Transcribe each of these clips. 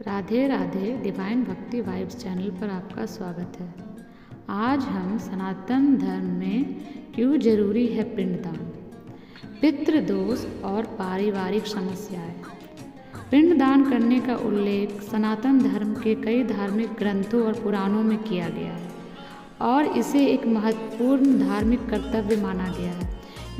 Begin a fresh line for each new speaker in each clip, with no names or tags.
Radhe Radhe divine भक्ति vibes channel पर आपका स्वागत है। आज हम सनातन धर्म में क्यों जरूरी है पिंडदान, पितृदोष और पारिवारिक समस्याएं। पिंडदान करने का उल्लेख सनातन धर्म के कई धार्मिक ग्रंथों और पुराणों में किया गया है और इसे एक महत्वपूर्ण धार्मिक कर्तव्य माना गया है।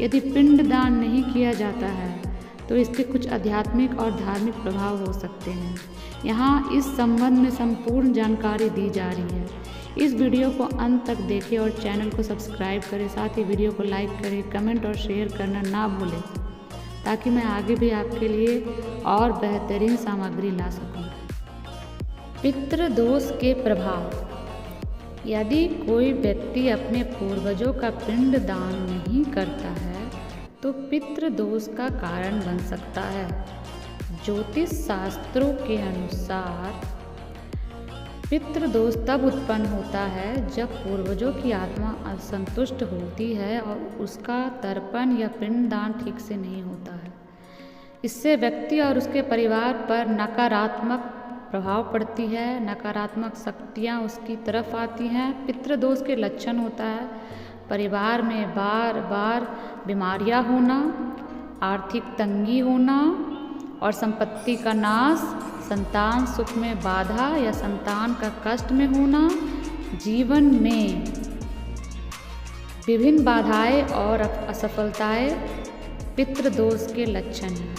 यदि पिंडदान नहीं किया जाता है तो इसके कुछ आध्यात्मिक और धार्मिक प्रभाव हो सकते हैं। यहाँ इस संबंध में संपूर्ण जानकारी दी जा रही है। इस वीडियो को अंत तक देखें और चैनल को सब्सक्राइब करें। साथ ही वीडियो को लाइक करें, कमेंट और शेयर करना ना भूलें ताकि मैं आगे भी आपके लिए और बेहतरीन सामग्री ला सकूं। पितृदोष के प्रभाव। यदि कोई व्यक्ति अपने पूर्वजों का पिंड दान नहीं करता है तो पितृदोष का कारण बन सकता है। ज्योतिष शास्त्रों के अनुसार पितृदोष तब उत्पन्न होता है जब पूर्वजों की आत्मा असंतुष्ट होती है और उसका तर्पण या पिंडदान ठीक से नहीं होता है। इससे व्यक्ति और उसके परिवार पर नकारात्मक प्रभाव पड़ती है, नकारात्मक शक्तियाँ उसकी तरफ आती हैं। पितृदोष के लक्षण होता है परिवार में बार बार बीमारियां होना, आर्थिक तंगी होना और संपत्ति का नाश, संतान सुख में बाधा या संतान का कष्ट में होना, जीवन में विभिन्न बाधाएं और असफलताएं पितृदोष के लक्षण हैं।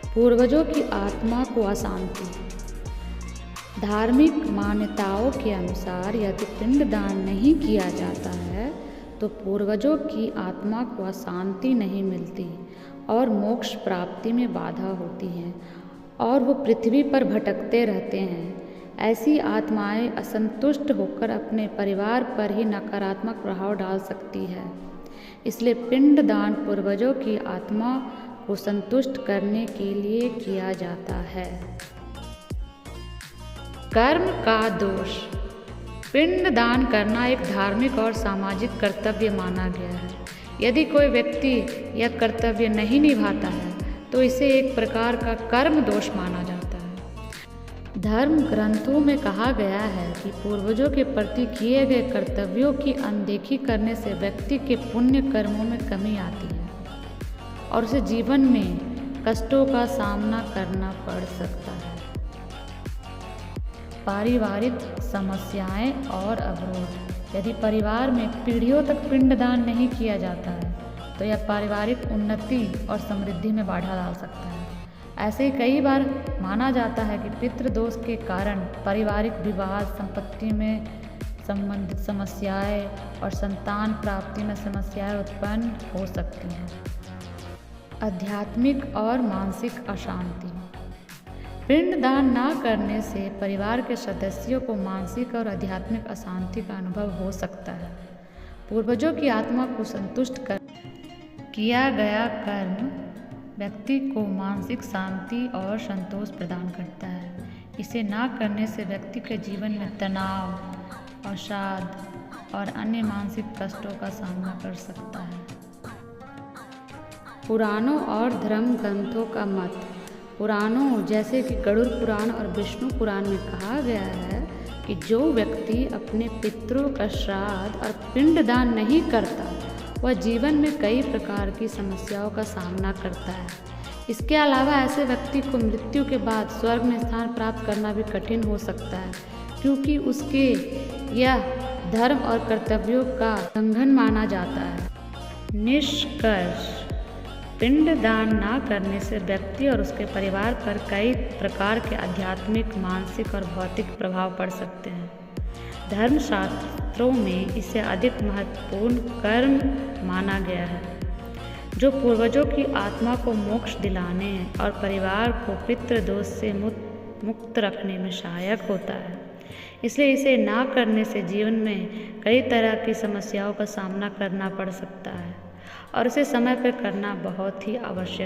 पूर्वजों की आत्मा को अशांति। धार्मिक मान्यताओं के अनुसार यदि पिंडदान नहीं किया जाता है तो पूर्वजों की आत्मा को शांति नहीं मिलती और मोक्ष प्राप्ति में बाधा होती है और वो पृथ्वी पर भटकते रहते हैं। ऐसी आत्माएं असंतुष्ट होकर अपने परिवार पर ही नकारात्मक प्रभाव डाल सकती है। इसलिए पिंडदान पूर्वजों की आत्मा को संतुष्ट करने के लिए किया जाता है। कर्म का दोष। पिंडदान करना एक धार्मिक और सामाजिक कर्तव्य माना गया है। यदि कोई व्यक्ति यह कर्तव्य नहीं निभाता है तो इसे एक प्रकार का कर्म दोष माना जाता है। धर्म ग्रंथों में कहा गया है कि पूर्वजों के प्रति किए गए कर्तव्यों की अनदेखी करने से व्यक्ति के पुण्य कर्मों में कमी आती है और उसे जीवन में कष्टों का सामना करना पड़ सकता है। पारिवारिक समस्याएं और अवरोध। यदि परिवार में पीढ़ियों तक पिंडदान नहीं किया जाता है तो यह पारिवारिक उन्नति और समृद्धि में बाधा डाल सकता है। ऐसे ही कई बार माना जाता है कि पितृदोष के कारण पारिवारिक विवाद, संपत्ति में संबंधित समस्याएं और संतान प्राप्ति में समस्याएं उत्पन्न हो सकती हैं। आध्यात्मिक और मानसिक अशांति। पिंडदान न करने से परिवार के सदस्यों को मानसिक और आध्यात्मिक अशांति का अनुभव हो सकता है। पूर्वजों की आत्मा को संतुष्ट कर किया गया कर्म व्यक्ति को मानसिक शांति और संतोष प्रदान करता है। इसे न करने से व्यक्ति के जीवन में तनाव, अवसाद और अन्य मानसिक कष्टों का सामना कर सकता है। पुराणों और धर्म ग्रंथों का मत। पुराणों जैसे कि गरुड़ पुराण और विष्णु पुराण में कहा गया है कि जो व्यक्ति अपने पितरों का श्राद्ध और पिंडदान नहीं करता वह जीवन में कई प्रकार की समस्याओं का सामना करता है। इसके अलावा ऐसे व्यक्ति को मृत्यु के बाद स्वर्ग में स्थान प्राप्त करना भी कठिन हो सकता है क्योंकि उसके यह धर्म और कर्तव्यों का उल्लंघन माना जाता है। निष्कर्ष। पिंडदान न करने से व्यक्ति और उसके परिवार पर कई प्रकार के आध्यात्मिक, मानसिक और भौतिक प्रभाव पड़ सकते हैं। धर्मशास्त्रों में इसे अधिक महत्वपूर्ण कर्म माना गया है जो पूर्वजों की आत्मा को मोक्ष दिलाने और परिवार को पितृदोष से मुक्त रखने में सहायक होता है। इसलिए इसे ना करने से जीवन में कई तरह की समस्याओं का सामना करना पड़ सकता है और इसे समय पर करना बहुत ही आवश्यक